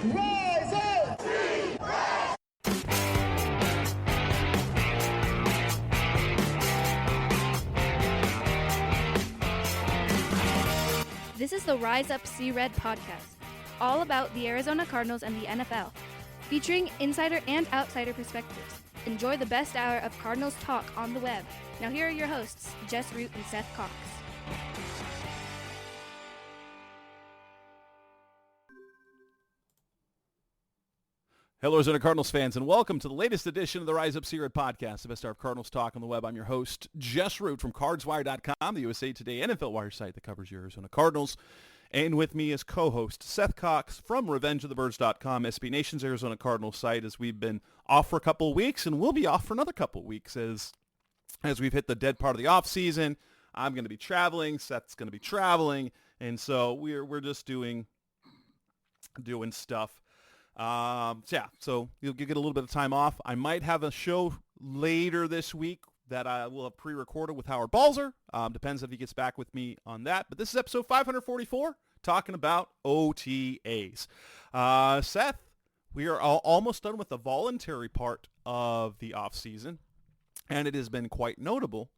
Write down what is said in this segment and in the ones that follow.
Rise up! This is the Rise Up See Red podcast, all about the Arizona Cardinals and the NFL, featuring insider and outsider perspectives. Enjoy the best hour of Cardinals talk on the web. Now here are your hosts, Jess Root and Seth Cox. Hello, Arizona Cardinals fans, and welcome to the latest edition of the Rise Up See Red podcast, the best hour of Cardinals talk on the web. I'm your host, Jess Root from CardsWire.com, the USA Today NFL Wire site that covers your Arizona Cardinals. And with me is co-host Seth Cox from RevengeOfTheBirds.com, SB Nation's Arizona Cardinals site, as we've been off for a couple of weeks, and we'll be off for another couple of weeks as we've hit the dead part of the off season. I'm going to be traveling, Seth's going to be traveling, and so we're just doing stuff. So you'll get a little bit of time off. I might have a show later this week that I will have pre-recorded with Howard Balzer. Depends if he gets back with me on that. But this is episode 544, talking about OTAs. Seth, we are almost done with the voluntary part of the off season, and it has been quite notable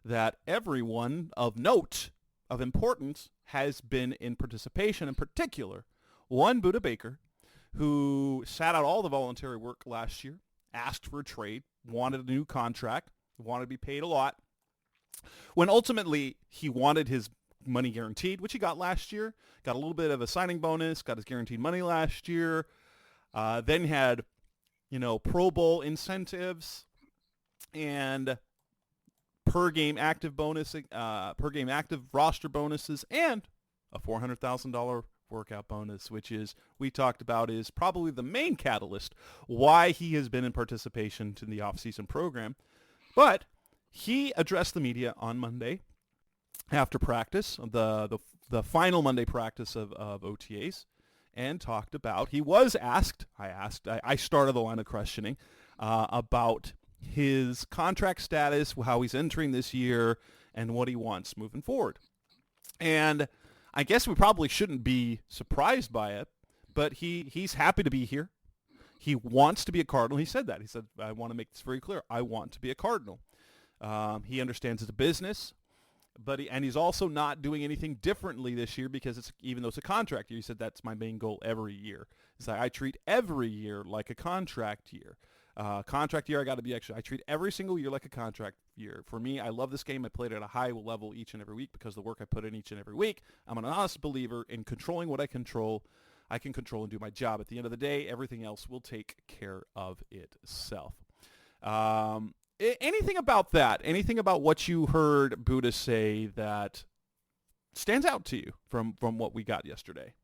that everyone of note, of importance, has been in participation. In particular, one Budda Baker, who sat out all the voluntary work last year, asked for a trade, wanted a new contract, wanted to be paid a lot. When ultimately he wanted his money guaranteed, which he got last year, got a little bit of a signing bonus, got his guaranteed money last year, then had, Pro Bowl incentives and per game active roster bonuses, and a $400,000 workout bonus, which we talked about is probably the main catalyst why he has been in participation in the offseason program. But he addressed the media on Monday after practice, the final Monday practice of OTAs, and talked about, he was asked, I started the line of questioning about his contract status, how he's entering this year, and what he wants moving forward. And I guess we probably shouldn't be surprised by it, but he's happy to be here. He wants to be a Cardinal. He said that. He said, I want to make this very clear. I want to be a Cardinal. He understands it's a business, but he's also not doing anything differently this year because even though it's a contract year, he said that's my main goal every year. It's like I treat every year like a contract year. Contract year, I treat every single year like a contract year. For me, I love this game. I played it at a high level each and every week because of the work I put in each and every week. I'm an honest believer in controlling what I control. I can control and do my job. At the end of the day, everything else will take care of itself. Anything about that? Anything about what you heard Budda say that stands out to you from what we got yesterday?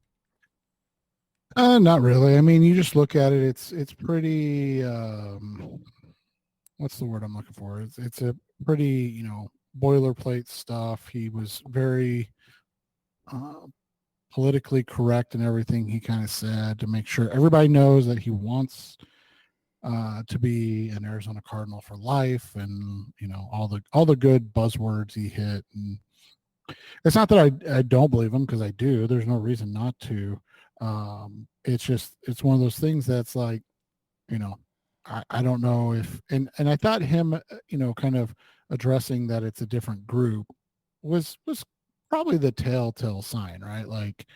Not really. I mean, you just look at it. It's pretty. What's the word I'm looking for? It's a pretty boilerplate stuff. He was very politically correct in everything he kind of said to make sure everybody knows that he wants to be an Arizona Cardinal for life, and all the good buzzwords he hit. And it's not that I don't believe him, because I do. There's no reason not to. It's one of those things that's like, I don't know if, and I thought him, kind of addressing that it's a different group was probably the telltale sign, right? Like,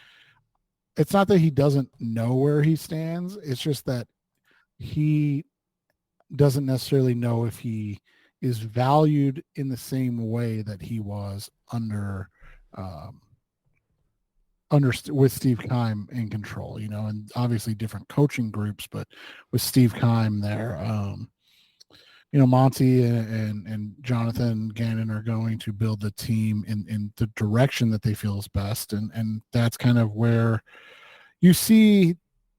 it's not that he doesn't know where he stands. It's just that he doesn't necessarily know if he is valued in the same way that he was with Steve Keim in control, and obviously different coaching groups, but with Steve Keim there, Monty and Jonathan Gannon are going to build the team in the direction that they feel is best. And that's kind of where you see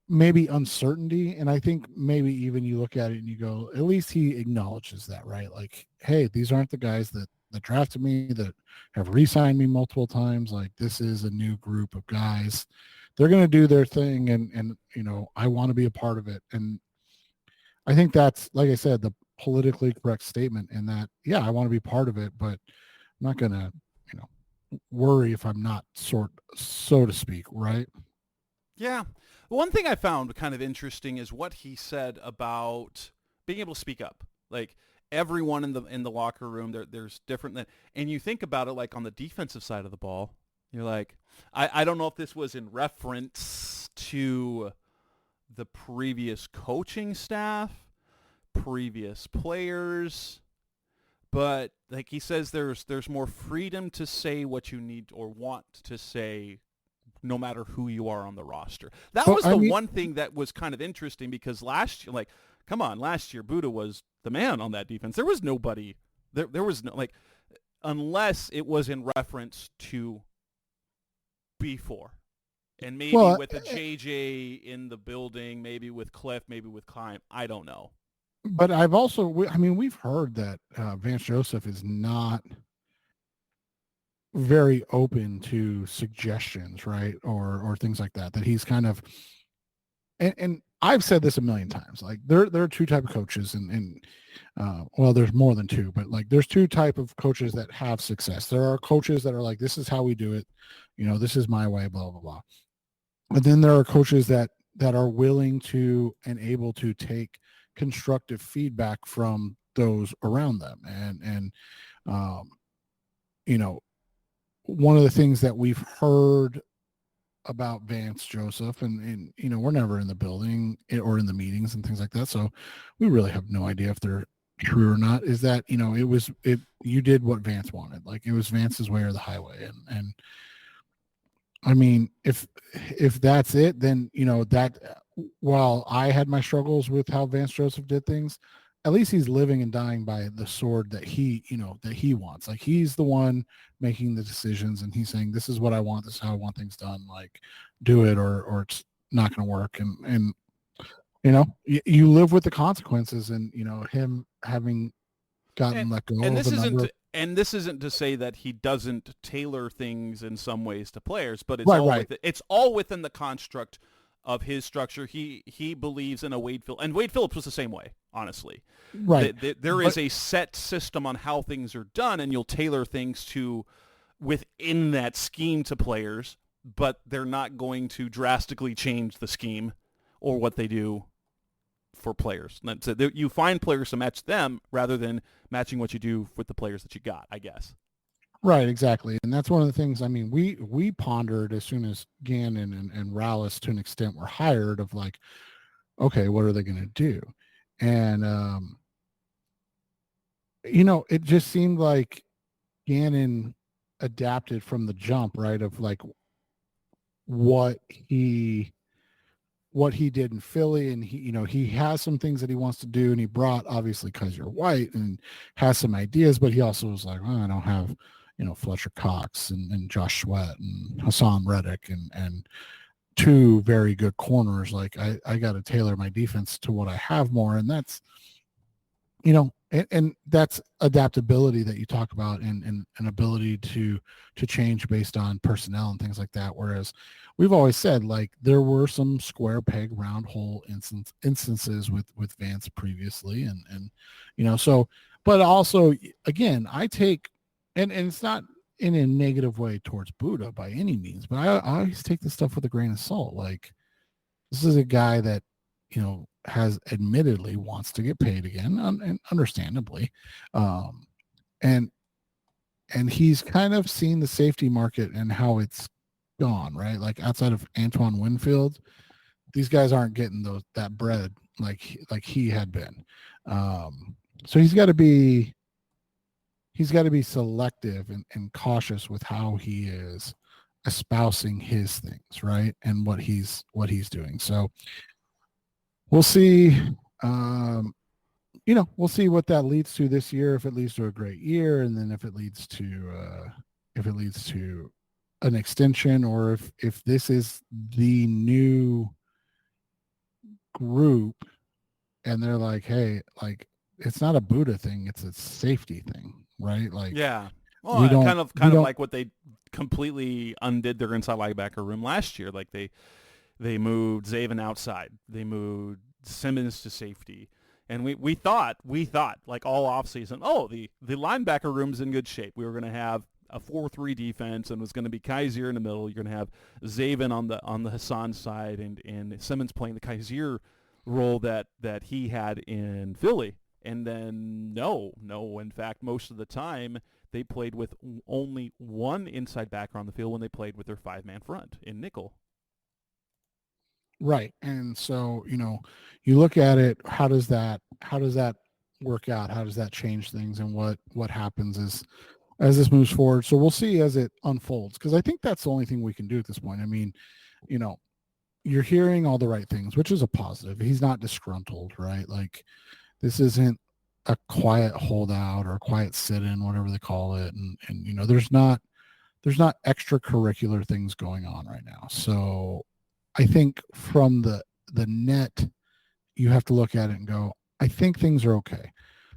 maybe uncertainty. And I think maybe even you look at it and you go, at least he acknowledges that, right? Like, hey, these aren't the guys that drafted me, that have re-signed me multiple times. Like, this is a new group of guys. They're going to do their thing. And I want to be a part of it. And I think that's, like I said, the politically correct statement in that, yeah, I want to be part of it, but I'm not going to, worry if I'm not, so to speak, right? Yeah. One thing I found kind of interesting is what he said about being able to speak up. Like everyone in the locker room, there's different than, and you think about it like on the defensive side of the ball, you're like, I don't know if this was in reference to the previous coaching staff, previous players, but like he says there's more freedom to say what you need or want to say no matter who you are on the roster. That Well, was I the mean, one thing that was kind of interesting because last year, like, come on, last year Budda was the man on that defense. There was nobody. There was no, like, unless it was in reference to before. And maybe well, with a JJ in the building, maybe with Cliff, maybe with Klein. I don't know. but I've also, I mean, we've heard that Vance Joseph is not very open to suggestions, right, or things like that. That he's kind of, and I've said this a million times. Like there are two type of coaches, and well, there's more than two, but like there's two type of coaches that have success. There are coaches that are like, this is how we do it, this is my way, blah blah blah. But then there are coaches that are willing to and able to take constructive feedback from those around them, and um, you know, one of the things that we've heard about Vance Joseph, and we're never in the building or in the meetings and things like that, so we really have no idea if they're true or not, is that you did what Vance wanted. Like it was Vance's way or the highway, and I mean, if that's it, then that while I had my struggles with how Vance Joseph did things, at least he's living and dying by the sword that he wants. Like he's the one making the decisions, and he's saying, this is what I want, this is how I want things done, like do it or it's not going to work. And you live with the consequences, and him having gotten let go And of this a number isn't of, this isn't to say that he doesn't tailor things in some ways to players, but right. it's all within the construct of his structure. He believes in a Wade Phillips, and Wade Phillips was the same way, honestly. Right. There is a set system on how things are done, and you'll tailor things to within that scheme to players, but they're not going to drastically change the scheme or what they do for players. That's it. You find players to match them rather than matching what you do with the players that you got, I guess. Right, exactly. And that's one of the things, I mean, we pondered as soon as Gannon and Rallis to an extent were hired, of like, okay, what are they going to do? And, it just seemed like Gannon adapted from the jump, right, of like what he did in Philly. And he has some things that he wants to do, and he brought, obviously because you're white, and has some ideas, but he also was like, I don't have Fletcher Cox and Josh Sweat and Hassan Reddick and two very good corners. Like I got to tailor my defense to what I have more. And that's, and that's adaptability that you talk about, and an ability to change based on personnel and things like that. Whereas we've always said, like, there were some square peg round hole instances with Vance previously. And so, but also again, I take, and it's not in a negative way towards Budda by any means, but I always take this stuff with a grain of salt. Like, this is a guy that, has admittedly wants to get paid again, and understandably. And he's kind of seen the safety market and how it's gone, right? Like outside of Antoine Winfield, these guys aren't getting that bread like he had been. So he's got to be selective and cautious with how he is espousing his things, right? And what he's doing. So we'll see. We'll see what that leads to this year, if it leads to a great year, and then if it leads to an extension, or if this is the new group and they're like, hey, like, it's not a Budda thing, it's a safety thing, right? Like, Yeah. Well, we don't kind of like what they completely undid their inside linebacker room last year. Like they moved Zaven outside. They moved Simmons to safety. And we thought like all offseason, the linebacker room's in good shape. We were going to have a 4-3 defense and was going to be Kaiser in the middle. You're going to have Zaven on the Hassan side and Simmons playing the Kaiser role that he had in Philly. And then no. In fact, most of the time they played with only one inside backer on the field when they played with their 5-man front in nickel. Right. And so, you look at it, how does that work out? How does that change things? And what happens as this moves forward? So we'll see as it unfolds, because I think that's the only thing we can do at this point. I mean, you're hearing all the right things, which is a positive. He's not disgruntled, right? Like, this isn't a quiet holdout or a quiet sit-in, whatever they call it. And there's not extracurricular things going on right now. So I think from the net, you have to look at it and go, I think things are okay.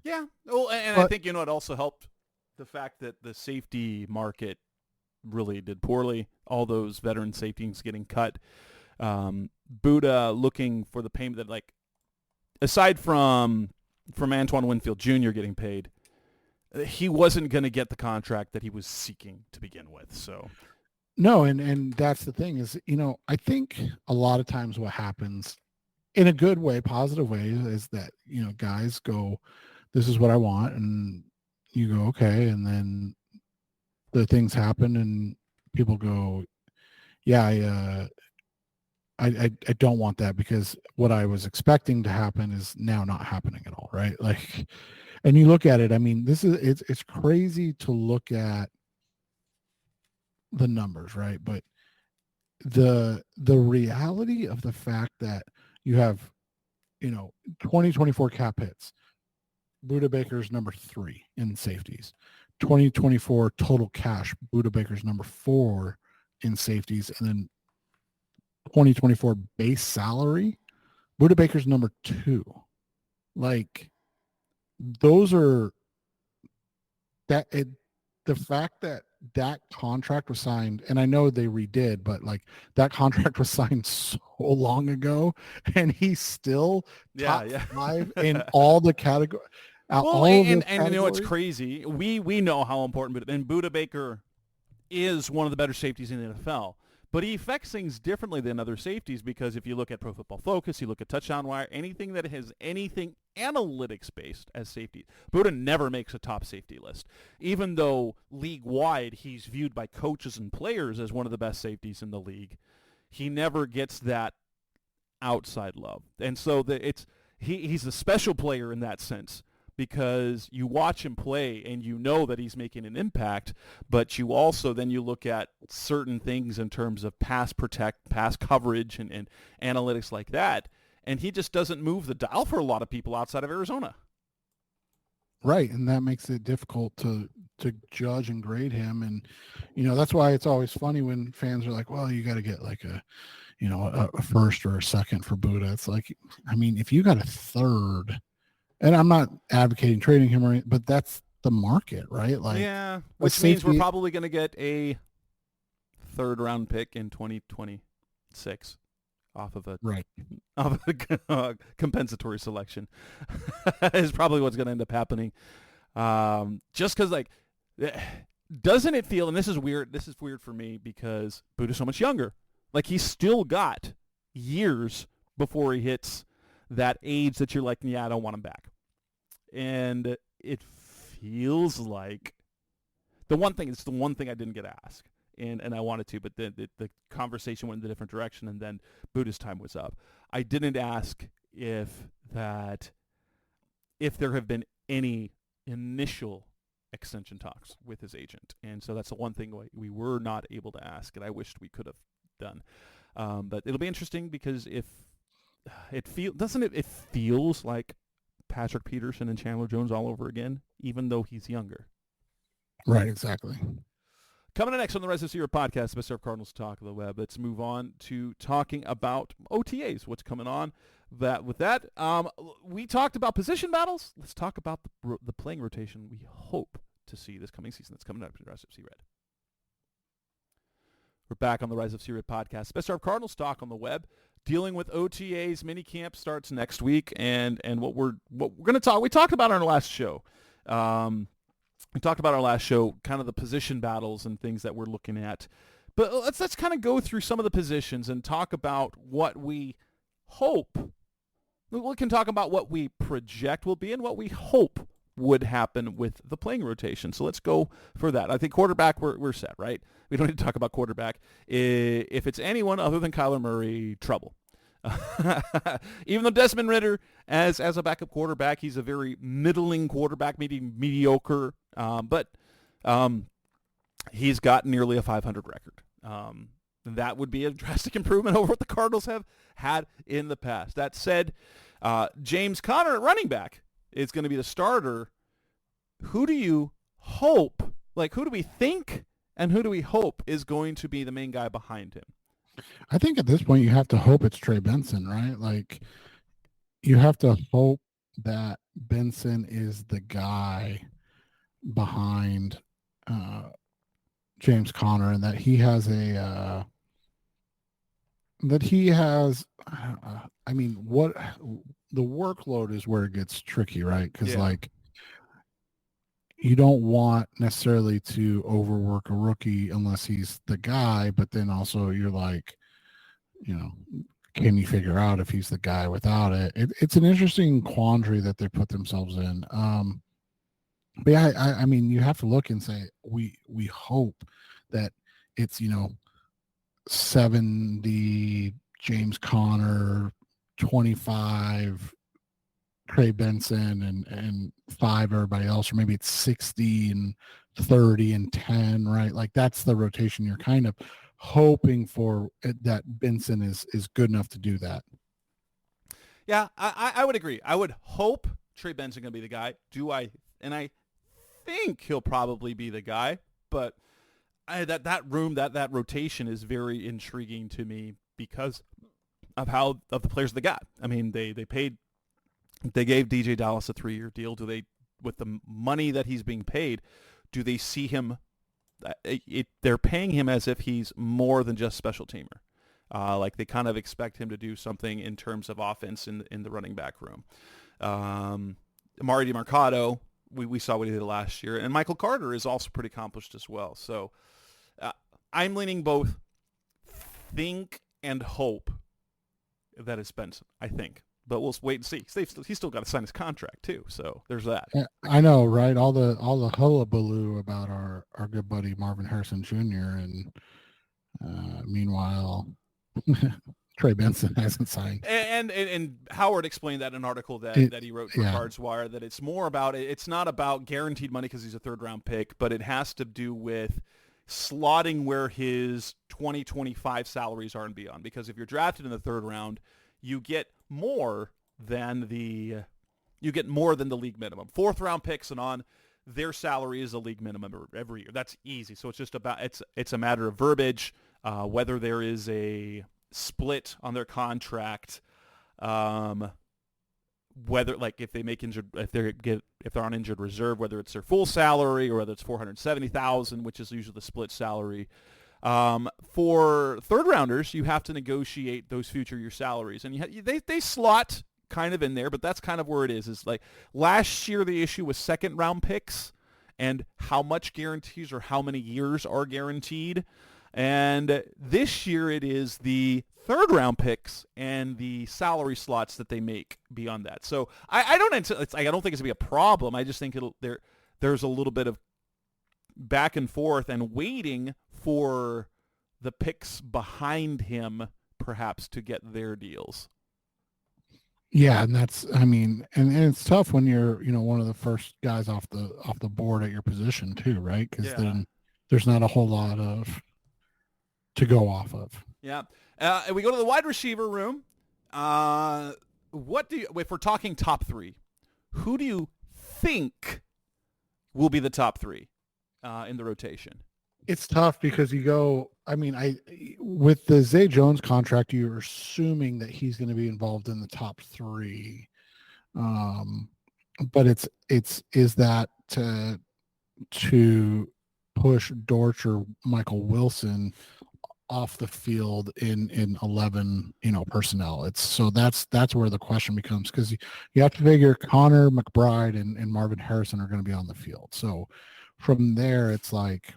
Yeah. Well, and I think, it also helped the fact that the safety market really did poorly. All those veteran safeties getting cut. Budda looking for the payment that, like, aside from Antoine Winfield Jr. getting paid, he wasn't going to get the contract that he was seeking to begin with. So. No, and that's the thing is, I think a lot of times what happens in a good way, positive way, is that, guys go, this is what I want. And you go, okay. And then the things happen and people go, yeah, I don't want that, because what I was expecting to happen is now not happening at all. Right. Like, and you look at it, I mean, it's crazy to look at the numbers, right? But the reality of the fact that you have 2024 cap hits, Budda Baker's number 3 in safeties. 2024 total cash, Budda Baker's number 4 in safeties. And then 2024 base salary, Budda Baker's number 2. Like, those are the fact that contract was signed, and I know they redid, but like, that contract was signed so long ago, and he's still top 5 in all the categories. Well, and it's crazy. We know how important Budda Baker is one of the better safeties in the NFL. But he affects things differently than other safeties, because if you look at Pro Football Focus, you look at Touchdown Wire, anything that has anything analytics-based as safety, Budda never makes a top safety list. Even though league-wide he's viewed by coaches and players as one of the best safeties in the league, he never gets that outside love. And so he's a special player in that sense, because you watch him play and you know that he's making an impact, but you also then you look at certain things in terms of pass coverage and analytics like that, and he just doesn't move the dial for a lot of people outside of Arizona. Right, and that makes it difficult to judge and grade him. And that's why it's always funny when fans are like, well, you got to get like a first or a second for Budda. It's like, I mean, if you got a third, and I'm not advocating trading him, or anything, but that's the market, right? Like, yeah, which means we're probably going to get a 3rd round pick in 2026 off of a compensatory selection is probably what's going to end up happening. Just because, like, doesn't it feel, and this is weird for me, because Budda's so much younger. Like, he's still got years before he hits that age that you're like, yeah, I don't want him back. And it feels like it's the one thing I didn't get asked, and I wanted to, but the conversation went in a different direction, and then Budda's time was up. I didn't ask if there have been any initial extension talks with his agent, and so that's the one thing we were not able to ask, and I wished we could have done. But it'll be interesting, because if it feels like Patrick Peterson and Chandler Jones all over again, even though he's younger. Right, exactly. Coming up next on the Res of Zero podcast, Mr. Cardinals Talk of the Web. Let's move on to talking about OTAs, what's coming on. We talked about position battles. Let's talk about the playing rotation we hope to see this coming season that's coming up in the Rise of Red. We're back on the Rise of Red podcast, Best of Cardinals Talk on the Web, dealing with OTAs. Minicamp starts next week, and what we're going to talk. We talked about it on our last show. we talked about our last show, kind of the position battles and things that we're looking at. But let's kind of go through some of the positions and talk about what we hope. We can talk about what we project will be and what we hope would happen with the playing rotation. So let's go for that. I think quarterback, we're set, right? We don't need to talk about quarterback. If it's anyone other than Kyler Murray, trouble. Even though Desmond Ridder, as a backup quarterback, he's a very middling quarterback, maybe mediocre, but he's got nearly a 500 record. That would be a drastic improvement over what the Cardinals have had in the past. That said, James Conner at running back is going to be the starter. Who do you hope, who do we think and who do we hope is going to be the main guy behind him? I think at this point you have to hope it's Trey Benson, right? Like, you have to hope that Benson is the guy behind James Conner, and that he has what the workload is where it gets tricky, right? Because you don't want necessarily to overwork a rookie unless he's the guy, but then also you're like, can you figure out if he's the guy without it? It's an interesting quandary that they put themselves in. But yeah, I mean, you have to look and say, we hope that it's, 70 James Conner, 25 Trey Benson, and 5 everybody else, or maybe it's 60 and 30 and 10, right? Like, that's the rotation you're kind of hoping for, that Benson is good enough to do that. Yeah, I would agree. I would hope Trey Benson going to be the guy. I think he'll probably be the guy, but that rotation is very intriguing to me because of the players they got. I mean, they gave DJ Dallas a 3-year deal. Do they, with the money that he's being paid, do they see him? They're paying him as if he's more than just special teamer. Like, they kind of expect him to do something in terms of offense in the running back room. Amari DiMercato, we saw what he did last year, and Michael Carter is also pretty accomplished as well. So I'm leaning both think and hope that it's Benson, I think. But we'll wait and see. He's still got to sign his contract too, so there's that. Yeah, I know, right? All the hullabaloo about our good buddy Marvin Harrison Jr. and meanwhile, Trey Benson hasn't signed. And Howard explained that in an article that he wrote for Cards Wire, that it's more about, it's not about guaranteed money because he's a 3rd-round pick, but it has to do with slotting where his 2025 salaries are and beyond. Because if you're drafted in the 3rd round, you get more than the league minimum. 4th-round picks and on, their salary is a league minimum every year. That's easy. So it's just about it's a matter of verbiage, whether there is a split on their contract, whether, like, if they make if they're on injured reserve, whether it's their full salary or whether it's $470,000, which is usually the split salary. For 3rd-rounders, you have to negotiate those future year salaries, and they slot kind of in there, but that's kind of where it is. Is like last year the issue was 2nd-round picks and how much guarantees or how many years are guaranteed, and this year it is the 3rd-round picks and the salary slots that they make beyond that. So I don't think it's gonna be a problem. I just think there's a little bit of back and forth and waiting for the picks behind him perhaps to get their deals. Yeah, and that's, I mean, and it's tough when you're, one of the first guys off the board at your position too, right? Because then there's not a whole lot to go off of. Yeah. We go to the wide receiver room. If we're talking top 3, who do you think will be the top 3 in the rotation? It's tough because with the Zay Jones contract, you're assuming that he's going to be involved in the top 3. But is that to push Dortch or Michael Wilson off the field in 11 personnel. That's where the question becomes, because you have to figure Connor McBride and Marvin Harrison are going to be on the field. So from there, it's like,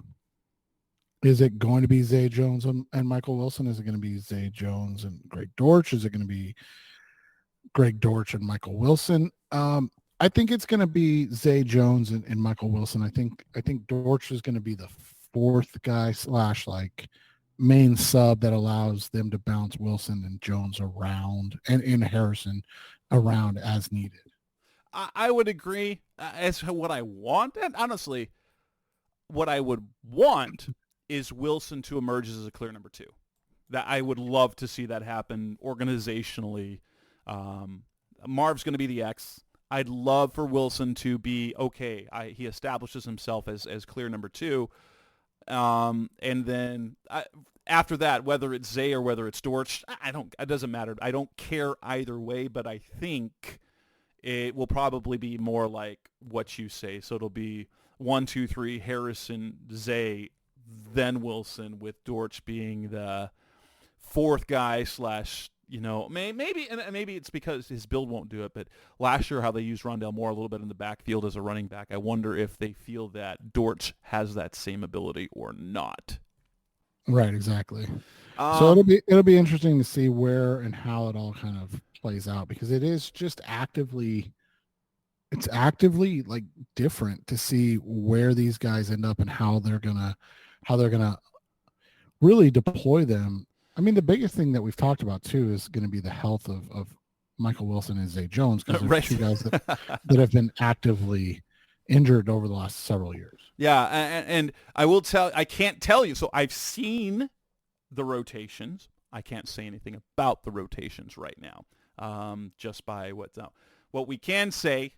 is it going to be Zay Jones and Michael Wilson? Is it going to be Zay Jones and Greg Dortch? Is it going to be Greg Dortch and Michael Wilson? I think it's going to be Zay Jones and Michael Wilson. I think Dortch is going to be the fourth guy / like main sub that allows them to bounce Wilson and Jones around and Harrison around as needed. I would agree. As to what I want, and honestly, what I would want is Wilson to emerge as a clear number 2. That I would love to see that happen organizationally. Marv's going to be the X. I'd love for Wilson to be okay. He establishes himself as clear number 2, and then after that, whether it's Zay or whether it's Dortch, it doesn't matter. I don't care either way. But I think it will probably be more like what you say. So it'll be 1, 2, 3, Harrison, Zay, then Wilson, with Dortch being the fourth guy / maybe it's because his build won't do it, but last year how they used Rondale Moore a little bit in the backfield as a running back, I wonder if they feel that Dortch has that same ability or not. Right, exactly. So it'll be interesting to see where and how it all kind of plays out, because it is just actively like different to see where these guys end up and how they're gonna really deploy them. I mean, the biggest thing that we've talked about too is going to be the health of Michael Wilson and Zay Jones, because they're Right. 2 guys that have been actively injured over the last several years. Yeah, and I can't tell you. So I've seen the rotations. I can't say anything about the rotations right now, just by what's out. What we can say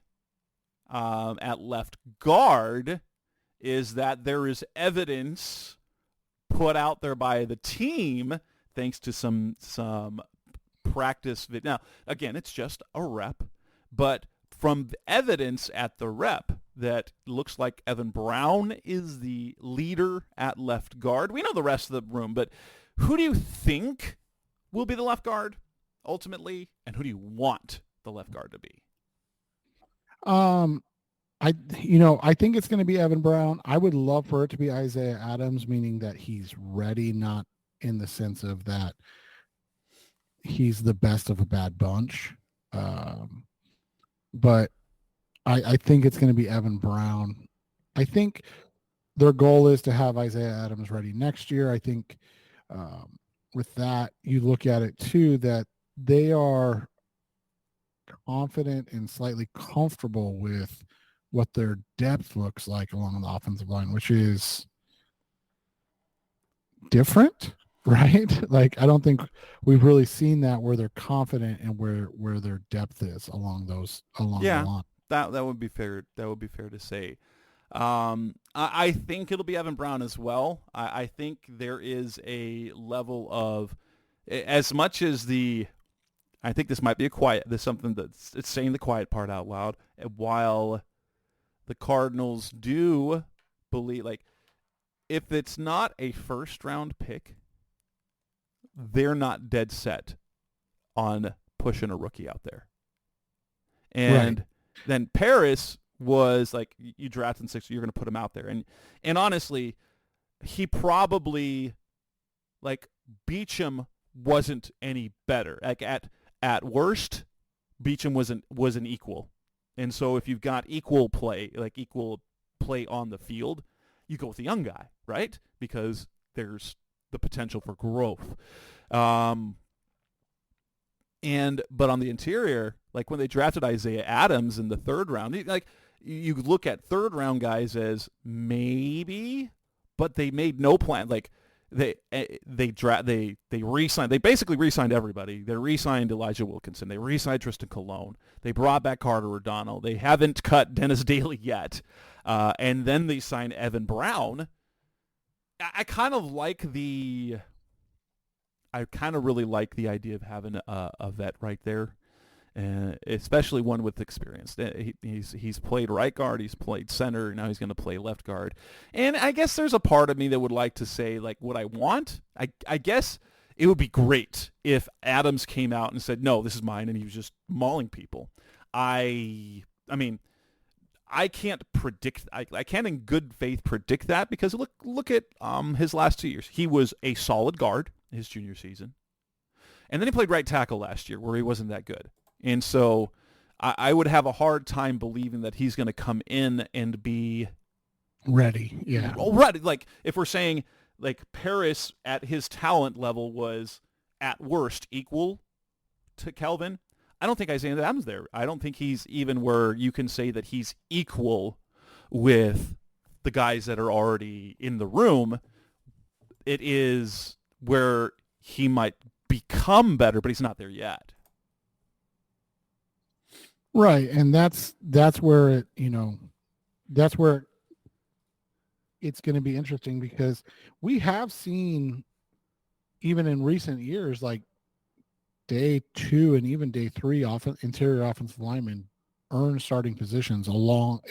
at left guard is that there is evidence put out there by the team, thanks to some practice. Now, again, it's just a rep, but from the evidence at the rep, that looks like Evan Brown is the leader at left guard. We know the rest of the room, but who do you think will be the left guard ultimately, and who do you want the left guard to be? I think it's going to be Evan Brown. I would love for it to be Isaiah Adams, meaning that he's ready, not in the sense of that he's the best of a bad bunch. But I think it's going to be Evan Brown. I think their goal is to have Isaiah Adams ready next year. I think with that, you look at it too, that they are confident and slightly comfortable with what their depth looks like along the offensive line, which is different, right? Like, I don't think we've really seen that, where they're confident and where their depth is along the line. That would be fair. That would be fair to say. I think it'll be Evan Brown as well. I think there is a level of, as much as I think this might be there's something it's saying the quiet part out loud, while the Cardinals do believe, like, if it's not a first round pick, they're not dead set on pushing a rookie out there. And then Paris was like, you draft in 6, you're going to put him out there. And honestly, he probably, like, Beachum wasn't any better. Like, at worst, Beachum was an equal. And so if you've got equal play on the field, you go with the young guy, right? Because there's the potential for growth. But on the interior, like when they drafted Isaiah Adams in the 3rd round, like, you look at 3rd round guys as maybe, but they made no plan. Like, they re-signed. They basically re-signed everybody. They re-signed Elijah Wilkinson. They re-signed Tristan Colon. They brought back Carter O'Donnell. They haven't cut Dennis Daly yet, and then they signed Evan Brown. I kind of really like the idea of having a vet right there, especially one with experience. He's played right guard, he's played center, now he's going to play left guard. And I guess there's a part of me that would like to say, like, what I want. I guess it would be great if Adams came out and said, no, this is mine, and he was just mauling people. I mean, I can't predict. I can't in good faith predict that, because look at his last 2 years. He was a solid guard his junior season, and then he played right tackle last year, where he wasn't that good. And so I would have a hard time believing that he's going to come in and be ready. Yeah. Ready. Like, if we're saying, like, Paris at his talent level was at worst equal to Kelvin, I don't think Isaiah Adams there. I don't think he's even where you can say that he's equal with the guys that are already in the room. It is where he might become better, but he's not there yet. Right, and that's where it, that's where it's going to be interesting, because we have seen, even in recent years, like day 2 and even day 3, interior offensive linemen earn starting positions all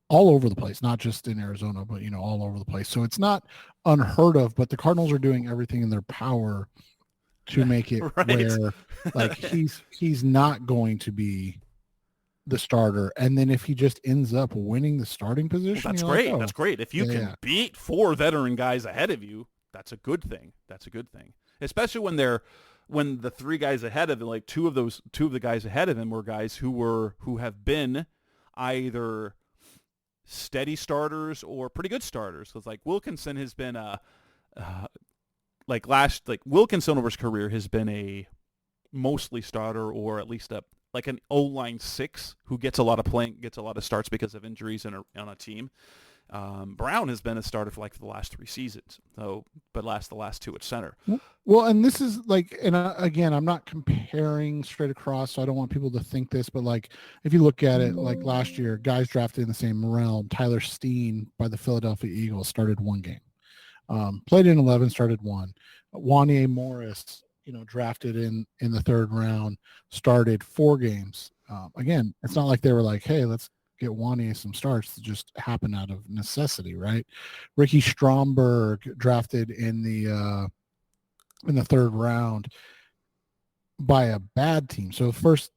over the place, not just in Arizona, but all over the place. So it's not unheard of, but the Cardinals are doing everything in their power to make it right. Where, like, he's not going to be the starter, and then if he just ends up winning the starting position, that's great. Like, that's great. If you can beat 4 veteran guys ahead of you, that's a good thing. That's a good thing, especially when the 3 guys ahead of him, like two of the guys ahead of him were guys who have been either steady starters or pretty good starters. Because, like, Wilkinson has been Wilkinson over his career has been a mostly starter, or at least like an O-line 6 who gets a lot of starts because of injuries on a team. Brown has been a starter for the last 3 seasons, but the last 2 at center. Well, and this is like, and again, I'm not comparing straight across, so I don't want people to think this, but like, if you look at it, like last year, guys drafted in the same realm, Tyler Steen by the Philadelphia Eagles started 1 game. Played in 11, started 1. Wanye Morris, drafted in the 3rd round, started 4 games. Again, it's not like they were like, hey, let's get Wanye some starts. It just happened out of necessity, right? Ricky Stromberg drafted in the 3rd round by a bad team. So first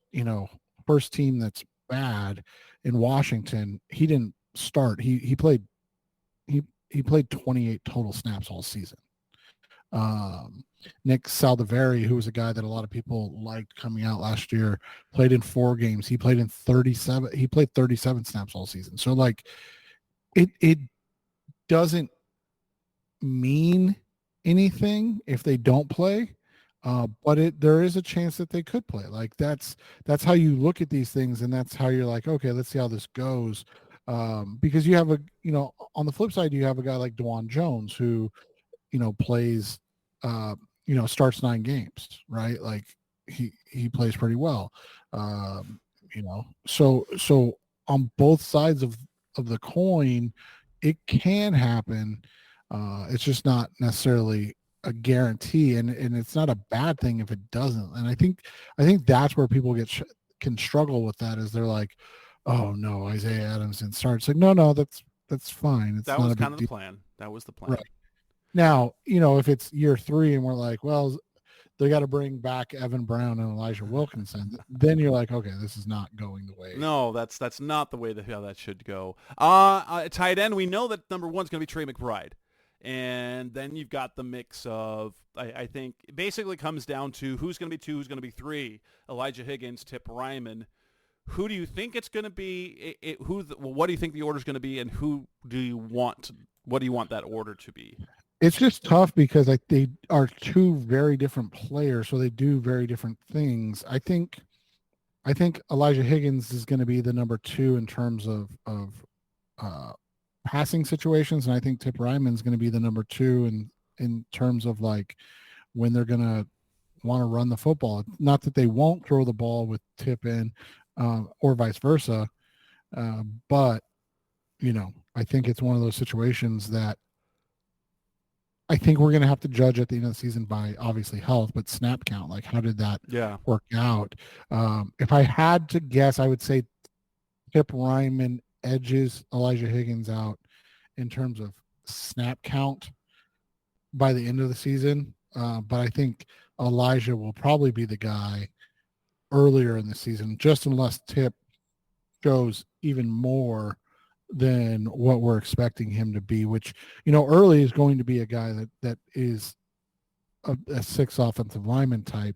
team that's bad in Washington, he didn't start. He played 28 total snaps all season. Nick Saldiveri, who was a guy that a lot of people liked coming out last year, played in 4 games. He played 37 snaps all season. So like it doesn't mean anything if they don't play. But there is a chance that they could play. Like that's how you look at these things, and that's how you're like, okay, let's see how this goes. Because you have on the flip side, you have a guy like DeJuan Jones who, plays, starts 9 games, right? Like he plays pretty well. So on both sides of the coin, it can happen. It's just not necessarily a guarantee, and it's not a bad thing if it doesn't. And I think that's where people can struggle with that, is they're like, oh no, Isaiah Adams didn't start. It's like, no, that's fine. That was kind of the plan. That was the plan. Right. Now, if it's year 3 and we're like, well, they got to bring back Evan Brown and Elijah Wilkinson, then you're like, okay, this is not going the way. No, that's not the way how that should go. Tight end, we know that number 1 is going to be Trey McBride. And then you've got the mix of, I think, it basically comes down to who's going to be 2, who's going to be 3, Elijah Higgins, Tip Ryman. Who do you think it's going to be? What do you think the order is going to be, and what do you want that order to be? It's just tough because they are 2 very different players, so they do very different things. I think Elijah Higgins is going to be the number 2 in terms of passing situations, and I think Tip Ryman is going to be the number 2 in terms of like when they're going to want to run the football. Not that they won't throw the ball with Tip in, or vice versa, but I think it's one of those situations that I think we're going to have to judge at the end of the season by obviously health, but snap count. Like, how did that work out? If I had to guess, I would say Tip Ryman edges Elijah Higgins out in terms of snap count by the end of the season. But I think Elijah will probably be the guy earlier in the season, just unless Tip shows even more than what we're expecting him to be, which, early is going to be a guy that is a 6 offensive lineman type.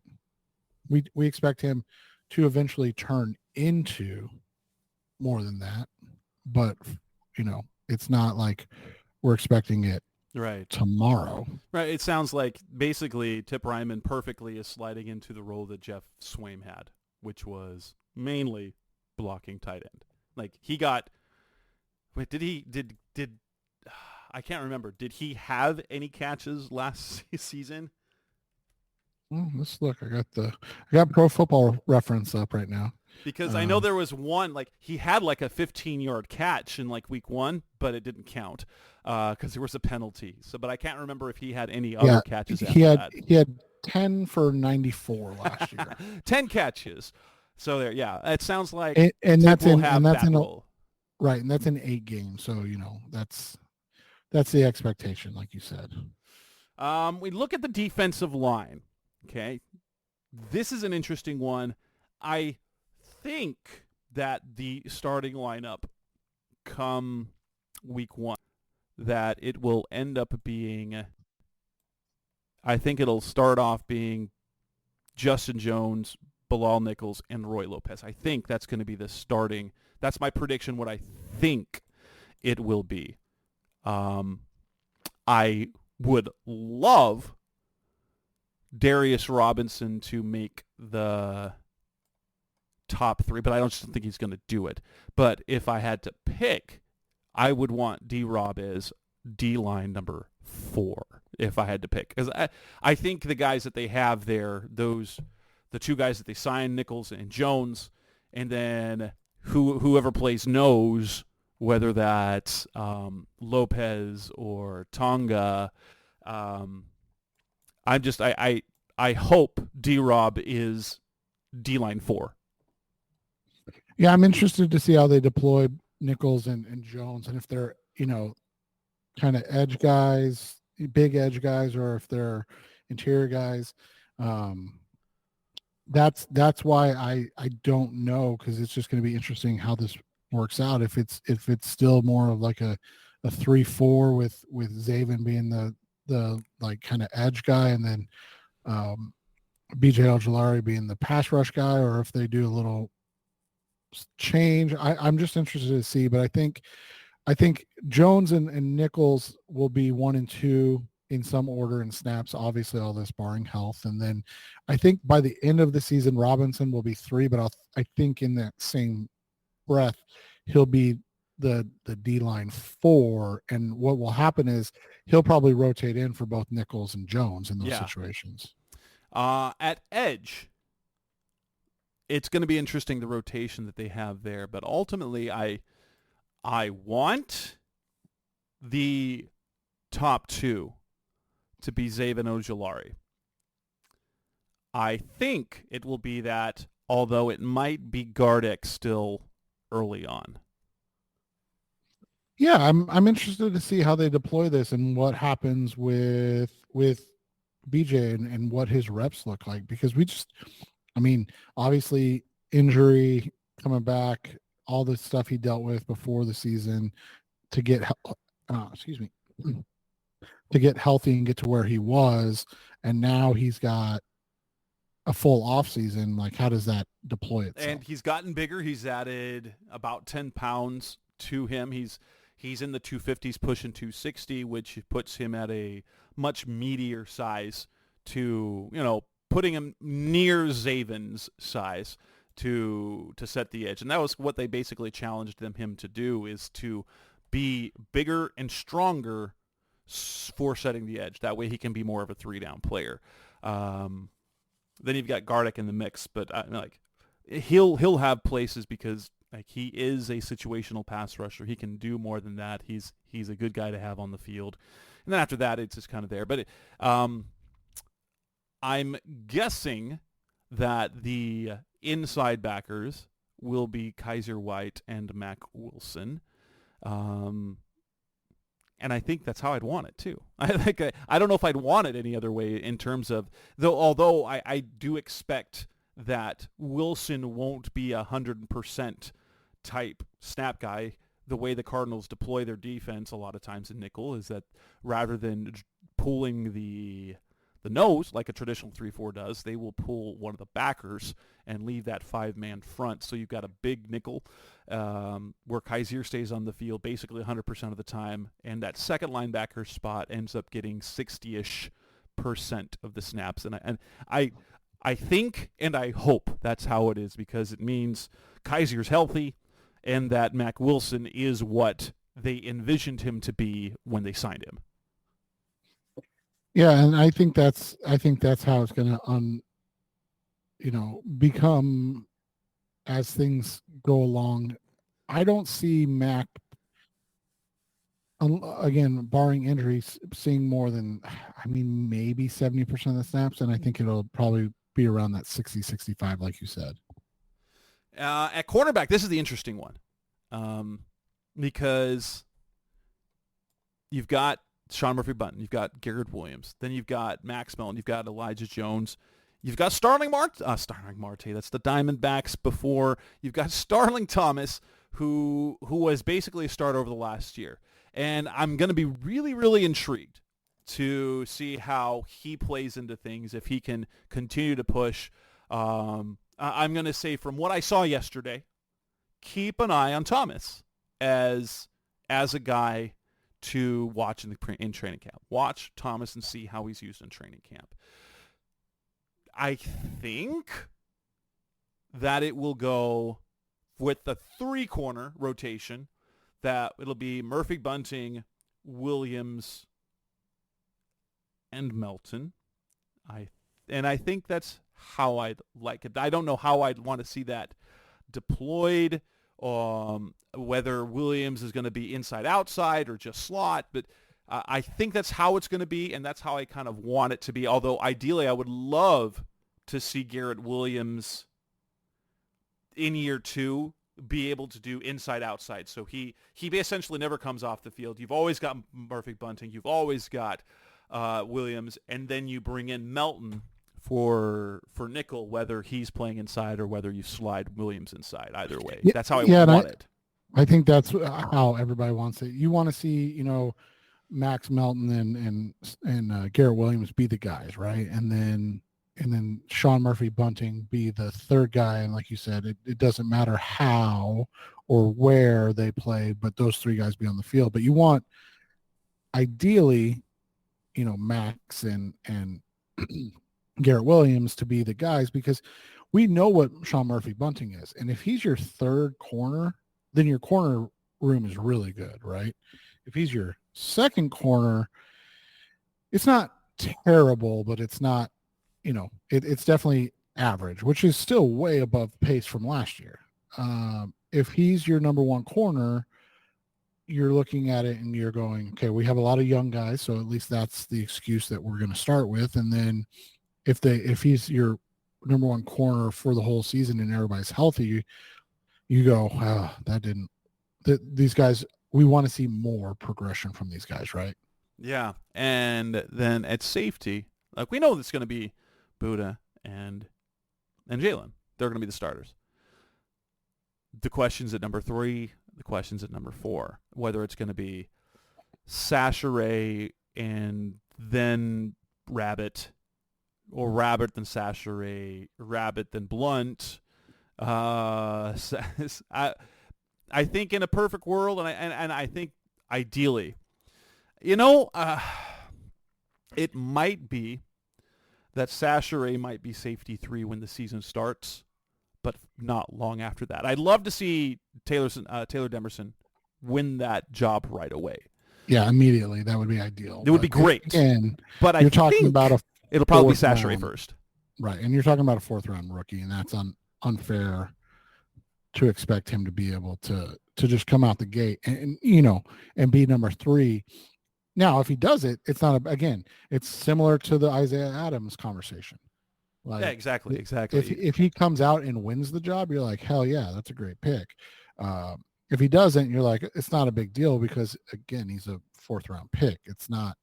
We expect him to eventually turn into more than that, but it's not like we're expecting it tomorrow. Right. It sounds like basically Tip Ryman perfectly is sliding into the role that Jeff Swaim had, which was mainly blocking tight end. Like he got, I can't remember. Did he have any catches last season? Well, let's look. I got Pro Football Reference up right now. Because I know there was one, like he had like a 15-yard catch in like week 1, but it didn't count because there was a penalty. So, but I can't remember if he had any other catches after that. He had 10 for 94 last year. 10 catches. So there, it sounds like and that's in role. Right, and that's in 8 games. So that's the expectation, like you said. We look at the defensive line. Okay, this is an interesting one. I think that the starting lineup come week 1, that it will end up being, I think it'll start off being Justin Jones, Bilal Nichols, and Roy Lopez. I think that's going to be the starting. That's my prediction, what I think it will be. I would love Darius Robinson to make the top 3, but I don't think he's going to do it. But if I had to pick, I would want D-Rob as D-line number 4 if I had to pick. Because I think the guys that they have there, the 2 guys that they signed, Nichols and Jones, and then whoever plays nose, whether that's Lopez or Tonga, I hope D-Rob is D-line 4. Yeah, I'm interested to see how they deploy Nichols and Jones, and if they're, kind of edge guys, big edge guys, or if they're interior guys. That's why I don't know, because it's just going to be interesting how this works out. If it's still more of like a 3-4 with Zaven being the like kind of edge guy, and then BJ Ojulari being the pass rush guy, or if they do a little change. I'm just interested to see, but I think Jones and Nichols will be 1 and 2 in some order in snaps, obviously all this barring health. And then I think by the end of the season, Robinson will be 3, but I think in that same breath, he'll be the D-line 4. And what will happen is he'll probably rotate in for both Nichols and Jones in those situations. At edge, it's going to be interesting, the rotation that they have there. But ultimately, I want the top 2 to be Zaven Ojulari. I think it will be that, although it might be Gardeck still early on. Yeah, I'm interested to see how they deploy this and what happens with BJ and what his reps look like, because obviously injury, coming back, all the stuff he dealt with before the season to get healthy and get to where he was, and now he's got a full off season. Like, how does that deploy itself? And he's gotten bigger. He's added about 10 pounds to him. He's in the 250s, pushing 260, which puts him at a much meatier size to, putting him near Zaven's size to set the edge. And that was what they basically challenged him to do, is to be bigger and stronger for setting the edge. That way he can be more of a 3-down player. Then you've got Gardeck in the mix, but he'll have places because Like, he is a situational pass rusher. He can do more than that. He's a good guy to have on the field. And then after that, it's just kind of there. But I'm guessing that the inside backers will be Kaiser White and Mac Wilson. And I think that's how I'd want it too. I don't know if I'd want it any other way in terms of, although I do expect that Wilson won't be 100% type snap guy. The way the Cardinals deploy their defense a lot of times in nickel is that rather than pulling the nose like a traditional 3-4 does, they will pull one of the backers and leave that 5-man front. So you've got a big nickel where Kaiser stays on the field basically 100% of the time, and that second linebacker spot ends up getting 60-ish% of the snaps. And I think and I hope that's how it is, because it means Kaiser's healthy and that Mac Wilson is what they envisioned him to be when they signed him. Yeah, and I think that's how it's going to become as things go along. I don't see Mac, again, barring injuries, seeing more than, maybe 70% of the snaps, and I think it'll probably be around that 60-65, like you said. At cornerback, this is the interesting one, because you've got Sean Murphy-Bunting, you've got Garrett Williams, then you've got Max Melton, you've got Elijah Jones, you've got Starling Marte, that's the Diamondbacks before, you've got Starling Thomas, who was basically a starter over the last year. And I'm going to be really, really intrigued to see how he plays into things, if he can continue to push. I'm going to say, from what I saw yesterday, keep an eye on Thomas as a guy to watch in training camp. Watch Thomas and see how he's used in training camp. I think that it will go with the 3-corner rotation, that it'll be Murphy, Bunting, Williams, and Melton. I think that's how I'd like it. I don't know how I'd want to see that deployed, whether Williams is going to be inside outside or just slot, but I think that's how it's going to be, and that's how I kind of want it to be. Although ideally I would love to see Garrett Williams in year 2 be able to do inside outside, so he essentially never comes off the field. You've always got Murphy, Bunting, you've always got Williams, and then you bring in Melton for nickel, whether he's playing inside or whether you slide Williams inside. Either way, that's how I want it. I think that's how everybody wants it. You want to see, Max Melton and Garrett Williams be the guys, right? And then Sean Murphy Bunting be the third guy. And like you said, it doesn't matter how or where they play, but those 3 guys be on the field. But you want, ideally, Max and Garrett Williams to be the guys, because we know what Sean Murphy Bunting is. And if he's your third corner, then your corner room is really good, right? If he's your second corner, it's not terrible, but it's not, it's definitely average, which is still way above pace from last year. If he's your number 1 corner, you're looking at it and you're going, okay, we have a lot of young guys, so at least that's the excuse that we're going to start with. And then if he's your number 1 corner for the whole season and everybody's healthy, you go, these guys, we want to see more progression from these guys, right? Yeah, and then at safety, like, we know it's going to be Budda and Jalen. They're going to be the starters. The question's at number 3, the question's at number 4, whether it's going to be Sashere and then Rabbit, or Rabbit then Sashere, Rabbit then Blunt. I think in a perfect world, and I think ideally, it might be that Sashere might be safety 3 when the season starts, but not long after that. I'd love to see Taylor Demerson win that job right away. Yeah, immediately. That would be ideal. It would be great. But I think it'll probably be Sashere first. Right, and you're talking about a 4th-round rookie, and that's unfair to expect him to be able to just come out the gate and and be number 3. Now, if he does it, it's not again, it's similar to the Isaiah Adams conversation. Like, yeah, exactly. If he comes out and wins the job, you're like, hell yeah, that's a great pick. If he doesn't, you're like, it's not a big deal because again, he's a 4th round pick. It's not,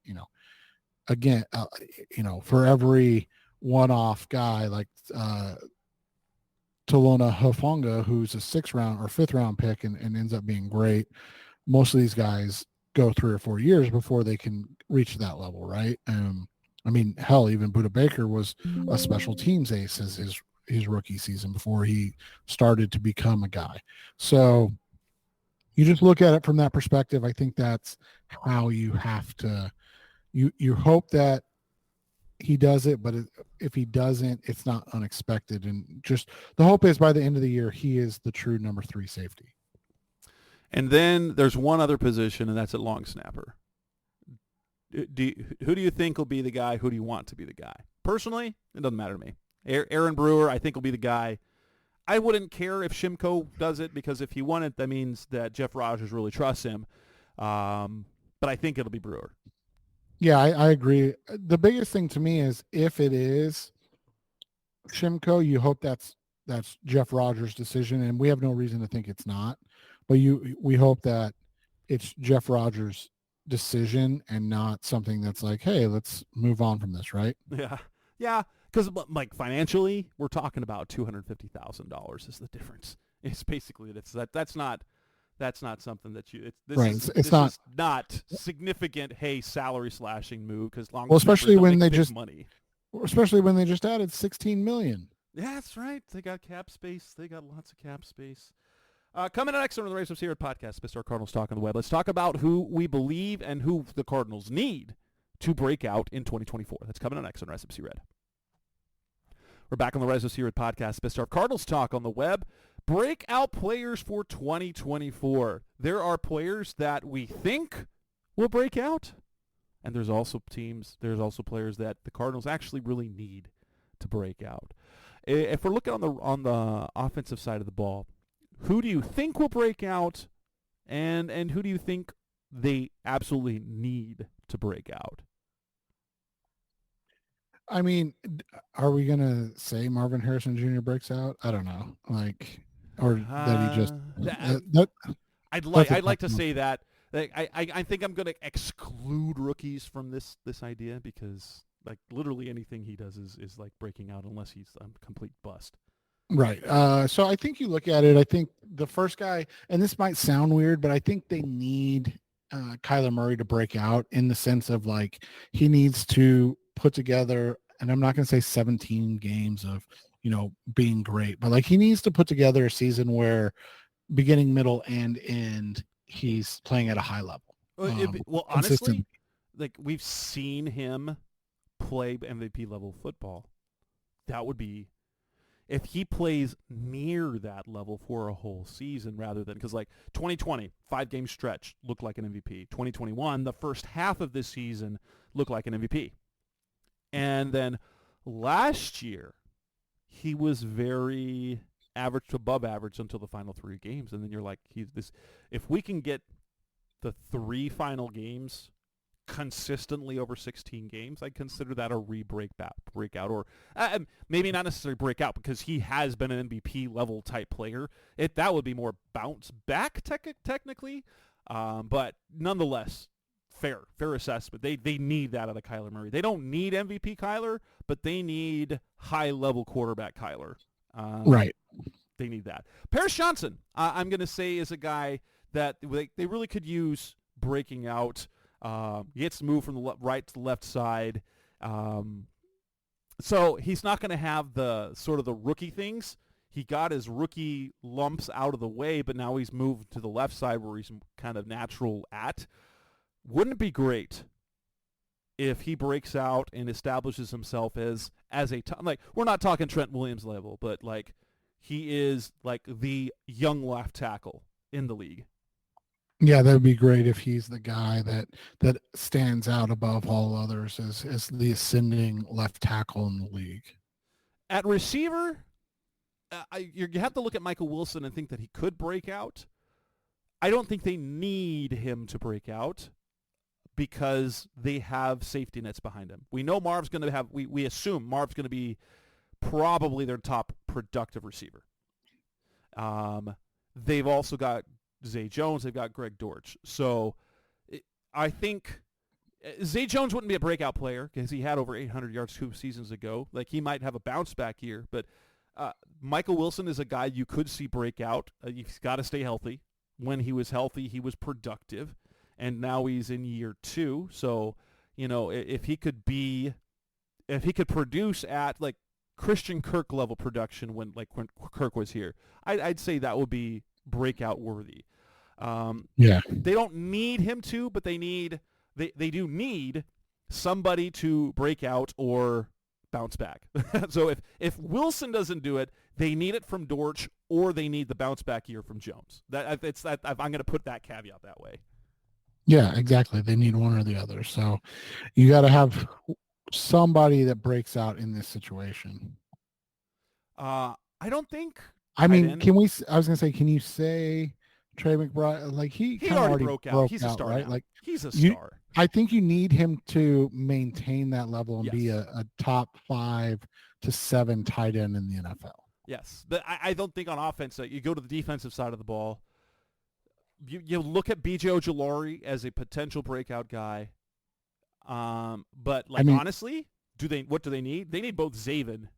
again, for every one-off guy like Talona Hufanga, who's a 6th round or 5th round pick and ends up being great. Most of these guys go 3 or 4 years before they can reach that level, right? I mean, hell, even Budda Baker was a special teams ace as his rookie season before he started to become a guy. So you just look at it from that perspective. I think that's how you have to. You hope that he does it, but if he doesn't, it's not unexpected. And just the hope is by the end of the year, he is the true number 3 safety. And then there's one other position, and that's at long snapper. Who do you think will be the guy? Who do you want to be the guy? Personally, it doesn't matter to me. Aaron Brewer, I think, will be the guy. I wouldn't care if Shimko does it because if he won it, that means that Jeff Rogers really trusts him. But I think it'll be Brewer. Yeah, I agree. The biggest thing to me is if it is Shimko, you hope that's Jeff Rogers' decision, and we have no reason to think it's not. But we hope that it's Jeff Rogers' decision and not something that's like, hey, let's move on from this, right? Yeah. Because like financially, we're talking about $250,000 is the difference. It's basically that's not something that you. It's not significant. Hey, salary slashing move because especially when they just added $16 million. Yeah, that's right. They got cap space. They got lots of cap space. Coming up next on the Race of Spirit podcast, Mr. Cardinals Talk on the Web. Let's talk about who we believe and who the Cardinals need to break out in 2024. That's coming up next on Rise of Red. We're back on the Rise of Red podcast, Mr. Cardinals Talk on the Web. Breakout players for 2024. There are players that we think will break out, and there's also players that the Cardinals actually really need to break out. If we're looking on the offensive side of the ball, who do you think will break out, and who do you think they absolutely need to break out? I mean, are we going to say Marvin Harrison Jr. breaks out? I don't know. Or that he just... I'd like to say that. I think I'm going to exclude rookies from this idea because like literally anything he does is like breaking out unless he's a complete bust. Right. So I think you look at it, I think the first guy, and this might sound weird, but I think they need Kyler Murray to break out in the sense of like he needs to put together, and I'm not going to say 17 games of, being great, but like he needs to put together a season where beginning, middle, and end, he's playing at a high level. Well, honestly, like we've seen him play MVP level football. That would be if he plays near that level for a whole season rather than because like 2020, 5-game stretch looked like an MVP. 2021, the first half of this season looked like an MVP. And then last year, he was very average to above average until the final 3 games. And then you're like, if we can get the 3 final games consistently over 16 games, I'd consider that a breakout, or maybe not necessarily breakout because he has been an MVP level type player. That would be more bounce back technically, but nonetheless, fair assessment. They need that out of Kyler Murray. They don't need MVP Kyler, but they need high level quarterback Kyler. Right. They need that. Paris Johnson, I'm going to say, is a guy that they really could use breaking out. He gets moved from the right to the left side. So he's not going to have the sort of the rookie things. He got his rookie lumps out of the way, but now he's moved to the left side where he's kind of natural at. Wouldn't it be great if he breaks out and establishes himself as a like we're not talking Trent Williams level, but like he is like the young left tackle in the league. Yeah, that would be great if he's the guy that stands out above all others as the ascending left tackle in the league. At receiver, you have to look at Michael Wilson and think that he could break out. I don't think they need him to break out because they have safety nets behind him. We know Marv's going to have, we assume Marv's going to be probably their top productive receiver. They've also got Zay Jones. They've got Greg Dortch. So I think Zay Jones wouldn't be a breakout player because he had over 800 yards 2 seasons ago. Like, he might have a bounce back year, but Michael Wilson is a guy you could see break out. He's got to stay healthy. When he was healthy, he was productive, and now he's in year 2. So, if he could produce at like Christian Kirk level production when Kirk was here, I'd say that would be breakout worthy. They don't need him to, but they do need somebody to break out or bounce back. So if Wilson doesn't do it, they need it from Dortch, or they need the bounce back year from Jones. I'm going to put that caveat that way. Yeah, exactly. They need one or the other. So you got to have somebody that breaks out in this situation. I don't think. I mean, I was going to say, can you say Trey McBride? Like, he already broke out. He's a star, right? Now. Like, he's a star. I think you need him to maintain that level and be a top 5 to 7 tight end in the NFL. Yes, but I don't think on offense you go to the defensive side of the ball. You look at B.J. Ojulari as a potential breakout guy, but honestly, what do they need? They need both Zaven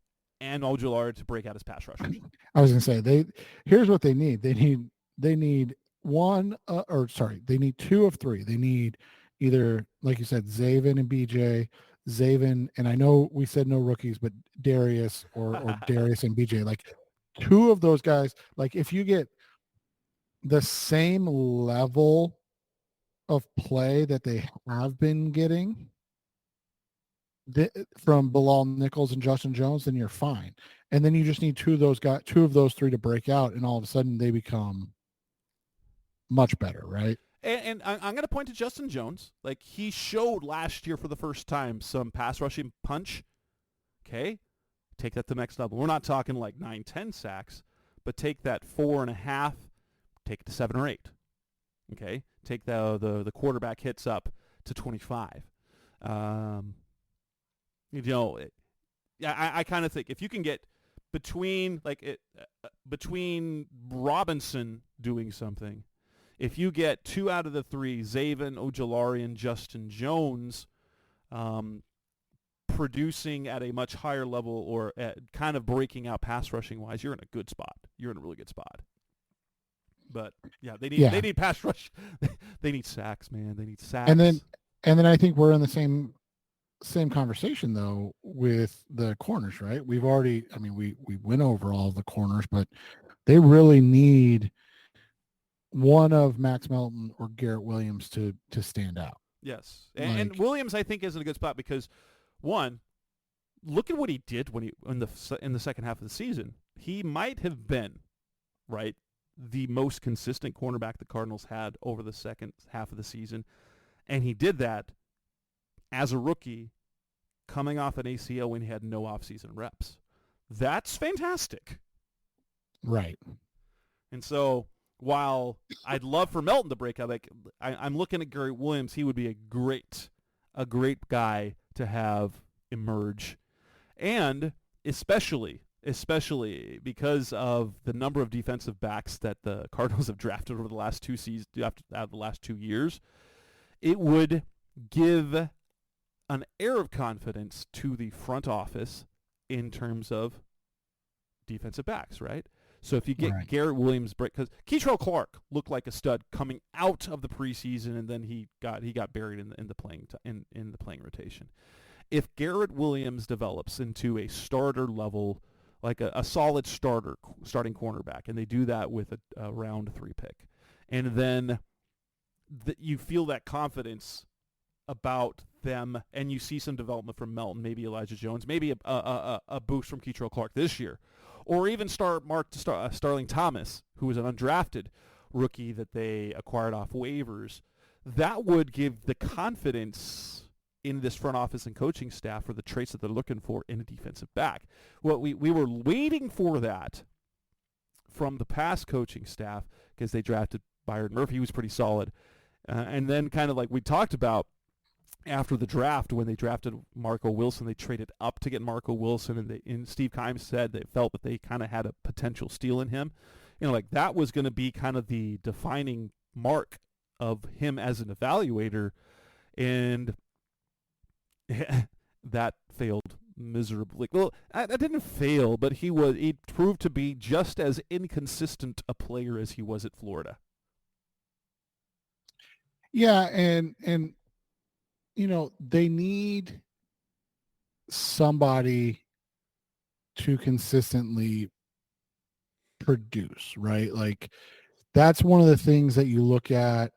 and Ojulari to break out as pass rushers. I was going to say here's what they need. They need they need 2 of 3. They need either, like you said, Zaven and BJ, Zaven, and I know we said no rookies, but Darius or Darius and BJ, like 2 of those guys. Like, if you get the same level of play that they have been getting from Bilal Nichols and Justin Jones, then you're fine. And then you just need 2 of those 3 to break out, and all of a sudden they become much better, right? And I'm going to point to Justin Jones. Like, he showed last year for the first time some pass rushing punch. Okay? Take that to the next level. We're not talking like 9, 10 sacks, but take that 4.5, take it to 7 or 8. Okay? Take the quarterback hits up to 25. I kind of think if you can get between Robinson doing something, if you get 2 out of the 3, Zaven, Ojulari, and Justin Jones, producing at a much higher level or kind of breaking out pass rushing wise, you're in a good spot. You're in a really good spot. But yeah, they need pass rush. They need sacks, man. They need sacks. And then I think we're in the same conversation though with the corners, right? We went over all the corners, but they really need one of Max Melton or Garrett Williams to stand out. Yes, and Williams I think is in a good spot because, one, look at what he did when in the second half of the season. He might have been the most consistent cornerback the Cardinals had over the second half of the season, and he did that as a rookie, coming off an ACL when he had no offseason reps. That's fantastic, right? And so, while I'd love for Melton to break out, I'm looking at Garrett Williams. He would be a great guy to have emerge, and especially because of the number of defensive backs that the Cardinals have drafted over the last 2 seasons, out of the last 2 years, it would give an air of confidence to the front office in terms of defensive backs, right? So if you get Garrett Williams break, because Keitrell Clark looked like a stud coming out of the preseason, and then he got buried in the playing rotation. If Garrett Williams develops into a starter level, like a solid starting cornerback, and they do that with a round 3 pick, and then you feel that confidence about them, and you see some development from Melton, maybe Elijah Jones, maybe a boost from Keitrell Clark this year, or even Starling Thomas, who was an undrafted rookie that they acquired off waivers. That would give the confidence in this front office and coaching staff for the traits that they're looking for in a defensive back. Well, we were waiting for that from the past coaching staff, because they drafted Byron Murphy. He was pretty solid. And then kind of like we talked about after the draft, when they drafted Marco Wilson, they traded up to get Marco Wilson, and Steve Keim said they felt that they kind of had a potential steal in him. Like that was going to be kind of the defining mark of him as an evaluator, and that failed miserably. Well, that didn't fail, but he proved to be just as inconsistent a player as he was at Florida. Yeah, and they need somebody to consistently produce, right? Like that's one of the things that you look at,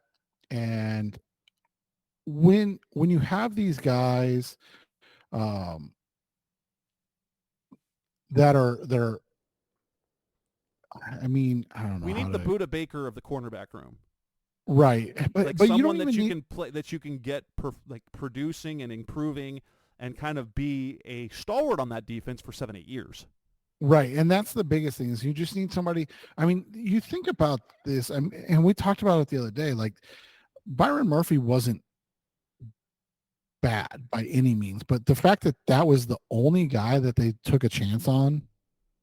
and when you have these guys that are I mean, I don't know. We need the Budda Baker of the cornerback room. Right. But someone you don't that even you can play, that you can get producing and improving and kind of be a stalwart on that defense for 7-8 years. Right. And that's the biggest thing, is you just need somebody. I mean, you think about this, and we talked about it the other day, like Byron Murphy wasn't bad by any means, but the fact that that was the only guy that they took a chance on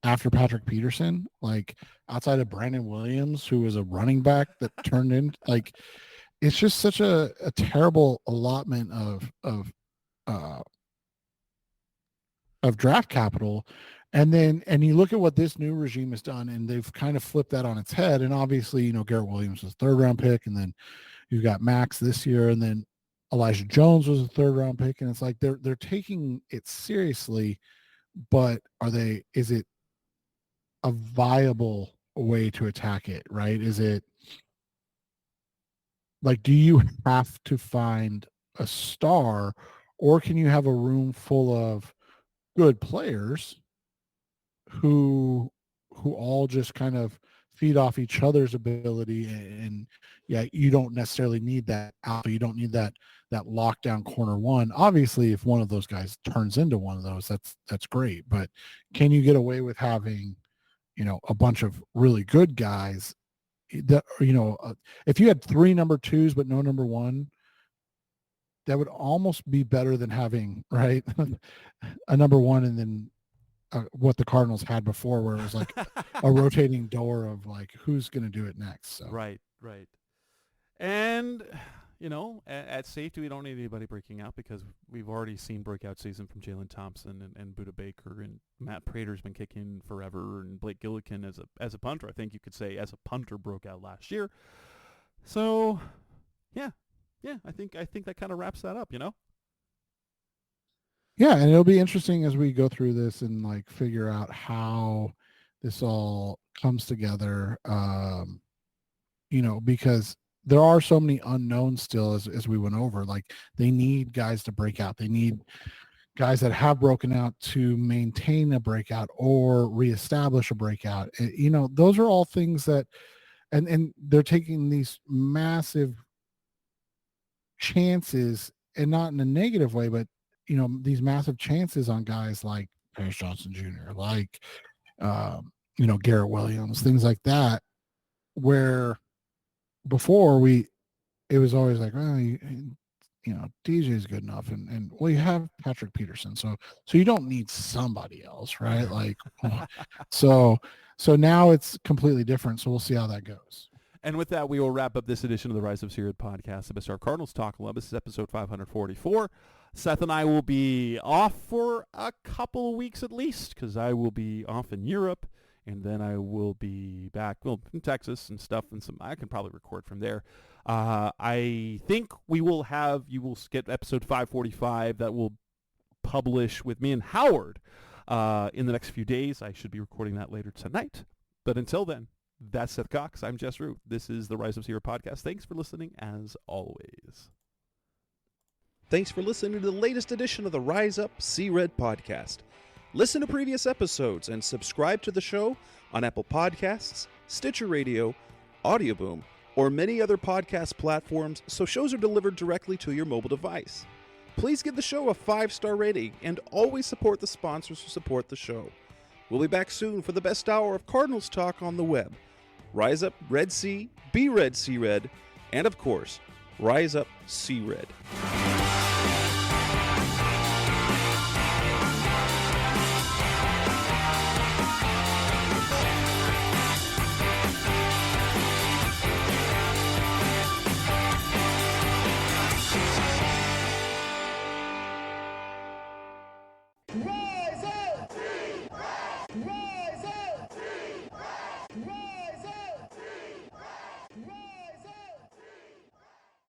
after Patrick Peterson, like outside of Brandon Williams, who was a running back that turned in, like, it's just such a terrible allotment of draft capital. And you look at what this new regime has done, and they've kind of flipped that on its head. And obviously, Garrett Williams was a 3rd-round pick, and then you've got Max this year, and then Elijah Jones was a 3rd-round pick. And it's like they're taking it seriously, but is it a viable way to attack it, right? Is it like, do you have to find a star, or can you have a room full of good players who all just kind of feed off each other's ability? And yeah, you don't necessarily need that alpha. You don't need that lockdown corner one. Obviously, if one of those guys turns into one of those, that's great. But can you get away with having, a bunch of really good guys that, if you had 3 number 2s, but no number 1, that would almost be better than having, right, a number 1 and then what the Cardinals had before, where it was like a rotating door of like, who's going to do it next. So. Right. And, at safety, we don't need anybody breaking out, because we've already seen breakout season from Jalen Thompson and Budda Baker, and Matt Prater's been kicking forever, and Blake Gillikin as a punter, I think you could say as a punter, broke out last year. So, yeah, I think that kind of wraps that up, Yeah, and it'll be interesting as we go through this and like figure out how this all comes together, because there are so many unknowns still, as we went over. Like, they need guys to break out. They need guys that have broken out to maintain a breakout or reestablish a breakout. Those are all things that, and they're taking these massive chances, and not in a negative way, but these massive chances on guys like Paris Johnson Jr., like Garrett Williams, things like that, where before it was always like, DJ is good enough, and well, you have Patrick Peterson, so you don't need somebody else, right? Like, so now it's completely different. So we'll see how that goes. And with that, we will wrap up this edition of the Rise of Seared podcast, the Best Our Cardinals Talk Club. This is episode 544. Seth and I will be off for a couple of weeks at least, because I will be off in Europe, and then I will be back, in Texas and stuff, and I can probably record from there. I think you will get episode 545 that will publish with me and Howard in the next few days. I should be recording that later tonight. But until then, that's Seth Cox. I'm Jess Root. This is the Rise of Seer podcast. Thanks for listening, as always. Thanks for listening to the latest edition of the Rise Up, See Red podcast. Listen to previous episodes and subscribe to the show on Apple Podcasts, Stitcher Radio, Audioboom, or many other podcast platforms, so shows are delivered directly to your mobile device. Please give the show a 5-star rating and always support the sponsors who support the show. We'll be back soon for the best hour of Cardinals talk on the web. Rise up, Red Sea, be Red, see Red, and of course, rise up, see Red. Red!